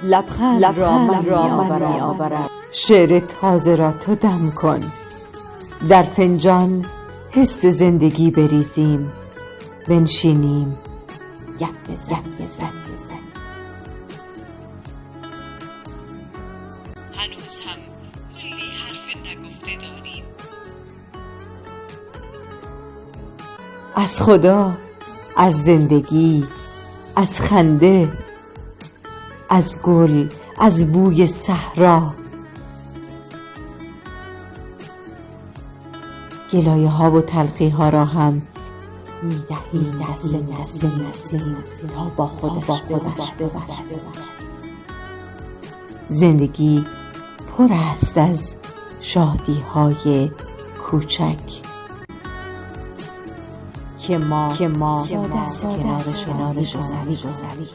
لبخند را من می‌آورم. شعر تازه را تو دم کن، در فنجان حس زندگی بریزیم، بنشینیم گپ بزن. هنوز هم کلی حرف نگفته داریم. از خدا، از زندگی، از خنده، از گل، از بوی صحرا، گلایه ها و تلخی ها را هم می‌دهیم دست نسیم تا با خودش ببرد. زندگی پر است از شادی های کوچک که ما ساده کنارش گذریم.